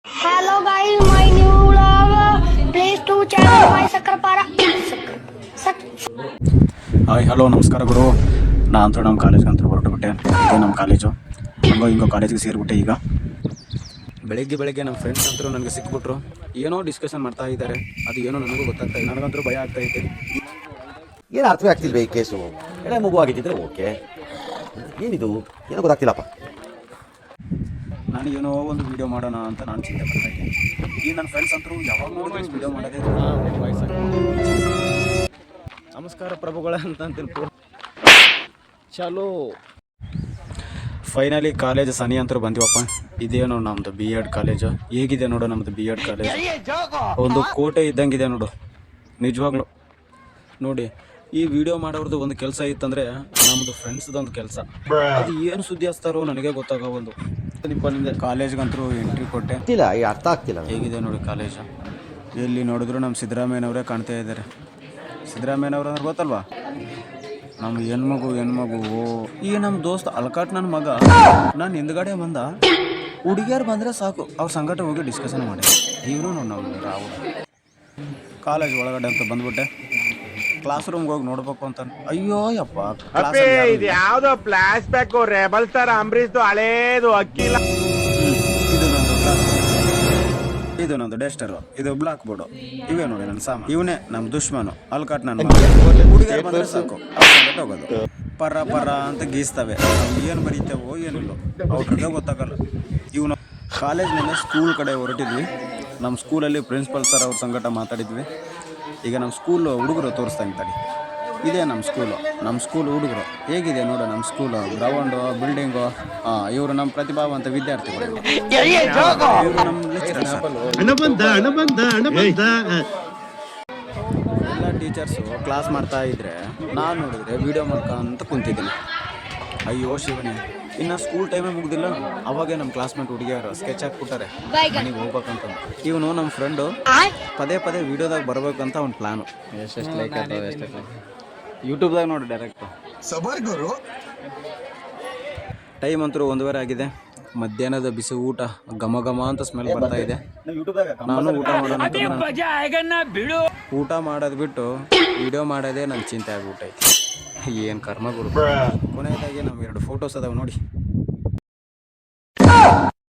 Hello guys, my new vlog. Please to channel my Sakrapara. Hi hello ನಮಸ್ಕಾರ ಗುರು. ನಾ ಅಂತೂ ನಮ್ಮ ಕಾಲೇಜ್ಗೆ ಅಂತ ಹೊರಟುಬಿಟ್ಟೆ. ಇದೇ ನಮ್ಮ ಕಾಲೇಜು. ಹಿಂಗೋ ಕಾಲೇಜಿಗೆ ಸೇರಿಬಿಟ್ಟೆ. ಈಗ ಬೆಳಗ್ಗೆ ನಮ್ಮ ಫ್ರೆಂಡ್ಸ್ ಅಂತೂ ನನಗೆ ಸಿಕ್ಬಿಟ್ರು. ಏನೋ ಡಿಸ್ಕಷನ್ ಮಾಡ್ತಾ ಇದ್ದಾರೆ. ಅದು ಏನೋ ನನಗೂ ಗೊತ್ತಾಗ್ತಾ ಇದೆ. ನನಗಂತೂ ಭಯ ಆಗ್ತಾ ಇದೆ. ಏನು ಅರ್ಥವೇ ಆಗ್ತಿಲ್ವೇ ಈ ಕೇಸು? ಎಳೆ ಮಗು ಆಗಿದ್ದಿದ್ರೆ ಓಕೆ, ಏನಿದು ಏನೋ ಗೊತ್ತಾಗ್ತಿಲ್ಲಪ್ಪ. ನಾನು ಏನೋ ಒಂದು ವೀಡಿಯೋ ಮಾಡೋಣ ಅಂತ ನಾನು ಚಿಂತೆ ಮಾಡ್ತಾ ಇದ್ದೆ. ಈ ನನ್ನ ಫ್ರೆಂಡ್ಸ್ ಅಂತೂ ಯಾವಾಗ ನೋಡಿದ್ರು ವೀಡಿಯೋ ಮಾಡೋದೇ. ನಮಸ್ಕಾರ ಪ್ರಭುಗಳ ಅಂತ ಅಂತೀನಿ. ಚಲೋ ಫೈನಲಿ ಕಾಲೇಜ್ ಸನಿ ಅಂತೂ ಬಂದಿವಪ್ಪ. ಇದೇನೋ ನಮ್ಮದು B.Ed ಕಾಲೇಜು. ಹೇಗಿದೆ ನೋಡು ನಮ್ಮದು B.Ed ಕಾಲೇಜ್. ಒಂದು ಕೋಟೆ ಇದ್ದಂಗಿದೆ ನೋಡು, ನಿಜವಾಗ್ಲು. ನೋಡಿ, ಈ ವಿಡಿಯೋ ಮಾಡೋರ್ದು ಒಂದು ಕೆಲಸ ಇತ್ತಂದರೆ ನಮ್ಮದು ಫ್ರೆಂಡ್ಸ್ದೊಂದು ಕೆಲಸ. ಅದು ಏನು ಸುದ್ದಿ ಹಚ್ತಾರೋ ನನಗೆ ಗೊತ್ತಾಗೋದು. ನಿಂದ ಕಾಲೇಜ್ಗಂತೂ ಎಂಟ್ರಿ ಕೊಟ್ಟೆ. ಗೊತ್ತಿಲ್ಲ, ಈ ಅರ್ಥ ಆಗ್ತಿಲ್ಲ. ಹೇಗಿದೆ ನೋಡಿ ಕಾಲೇಜು. ಎಲ್ಲಿ ನೋಡಿದ್ರು ನಮ್ಮ ಸಿದ್ದರಾಮಯ್ಯನವರೇ ಕಾಣ್ತಾ ಇದ್ದಾರೆ. ಸಿದ್ದರಾಮಯ್ಯನವ್ರು ಅಂದ್ರೆ ಗೊತ್ತಲ್ವಾ, ನಮ್ಮ ಹೆಣ್ಮಗು. ಈ ನಮ್ಮ ದೋಸ್ತ ಅಲ್ಕಾಟ್ ನನ್ನ ಮಗ. ನಾನು ಹಿಂದ್ಗಡೆ ಬಂದ, ಹುಡುಗಿಯರು ಬಂದರೆ ಸಾಕು ಅವ್ರ ಸಂಗಟ ಹೋಗಿ ಡಿಸ್ಕಷನ್ ಮಾಡಿ. ಇವನು ನಾವು ರಾಹುಲ್ ಕಾಲೇಜ್ ಒಳಗಡೆ ಅಂತ ಬಂದ್ಬಿಟ್ಟೆ. ಕ್ಲಾಸ್ ರೂಮ್ಗೆ ಹೋಗಿ ನೋಡ್ಬೇಕು ಅಂತ. ಅಯ್ಯೋ ಯಪ್ಪ, ಇದು ಯಾವ್ದೋ ಫ್ಲಾಶ್ ಬ್ಯಾಕ್ ರೆಬಲ್ ಸ್ಟಾರ್ ಅಂಬರೀಶ್ದು ಹಳೇದು ಅಕ್ಕಿಲ್ಲ. ಇದು ನಂದು ಡಸ್ಟರು, ಇದು ಬ್ಲಾಕ್ ಬೋರ್ಡು. ಇವೇ ನೋಡಿ ನನ್ನ ಸಾಮಾನು. ಇವನೇ ನಮ್ಮ ದುಶ್ಮನು ಅಲ್ಕಾಟ್. ನನ್ನ ಹುಡುಗಿಯರು ಬಂದರೆ ಸಾಕು ಹೋಗೋದು. ಪರ ಅಂತ ಗೀಸ್ತವೆ. ಏನು ಬರೀತೇವೋ ಏನಿಲ್ಲೋ ಅವ್ರಿಗೆ ಗೊತ್ತಾಗಲ್ಲ. ಇವನು ಕಾಲೇಜ್ನಲ್ಲಿ ಸ್ಕೂಲ್ ಕಡೆ ಹೊರಟಿದ್ವಿ. ನಮ್ಮ ಸ್ಕೂಲಲ್ಲಿ ಪ್ರಿನ್ಸಿಪಲ್ ಸರ್ ಅವ್ರ ಸಂಗಟ ಮಾತಾಡಿದ್ವಿ. ಈಗ ನಮ್ಮ ಸ್ಕೂಲ್ ಹುಡುಗರು ತೋರಿಸ್ತಾ ಇರ್ತಾರೆ. ಇದೇ ನಮ್ಮ ಸ್ಕೂಲ್ ಹುಡುಗರು. ಹೇಗಿದೆ ನೋಡು ನಮ್ಮ ಸ್ಕೂಲು, ಗ್ರೌಂಡು, ಬಿಲ್ಡಿಂಗು. ಇವರು ನಮ್ಮ ಪ್ರತಿಭಾವಂತ ವಿದ್ಯಾರ್ಥಿಗಳು. ಎಲ್ಲ ಟೀಚರ್ಸು ಕ್ಲಾಸ್ ಮಾಡ್ತಾ ಇದ್ರೆ ನಾನು ನೋಡಿದ್ರೆ ವಿಡಿಯೋ ಮಾಡ್ಕೊಂತ ಕುಂತಿದ್ದೀನಿ. ಅಯ್ಯೋ ಶಿವನೇ, ಇನ್ನು ಸ್ಕೂಲ್ ಟೈಮೇ ಮುಗ್ದಿಲ್ಲ, ಅವಾಗೇ ನಮ್ಮ ಕ್ಲಾಸ್ಮೇಟ್ ಹುಡುಗಿಯರು ಸ್ಕೆಚ್ ಹಾಕ್ಬಿಟ್ಟಾರೆ ಮನೆಗೆ ಹೋಗ್ಬೇಕಂತ. ಇವನು ನಮ್ಮ ಫ್ರೆಂಡು ಪದೇ ವಿಡಿಯೋದಾಗ ಬರ್ಬೇಕಂತ ಒಂದು ಪ್ಲಾನು. ಎಷ್ಟು ಲೈಕ್ ಆಗ್ತದೆ, ಎಷ್ಟು ಯೂಟ್ಯೂಬ್ದಾಗ ನೋಡಿ ಡೈರೆಕ್ಟ್. ಟೈಮ್ ಅಂತೂ 1:30 ಆಗಿದೆ. ಮಧ್ಯಾಹ್ನದ ಬಿಸಿ ಊಟ ಘಮ ಅಂತ ಸ್ಮೆಲ್ ಬರ್ತಾ ಇದೆ. ನಾನು ಊಟ ಮಾಡೋದು ಬಿಟ್ಟು ವಿಡಿಯೋ ಮಾಡೋದೇ ನನ್ನ ಚಿಂತೆ ಆಗ್ಬಿಟ್ಟೈತಿ. ಏನು ಕರ್ಮ ಗುರು. ಕೊನೆಯದಾಗಿ ನಮ್ಮ 2 ಫೋಟೋಸ್ ಅದಾವೆ ನೋಡಿ.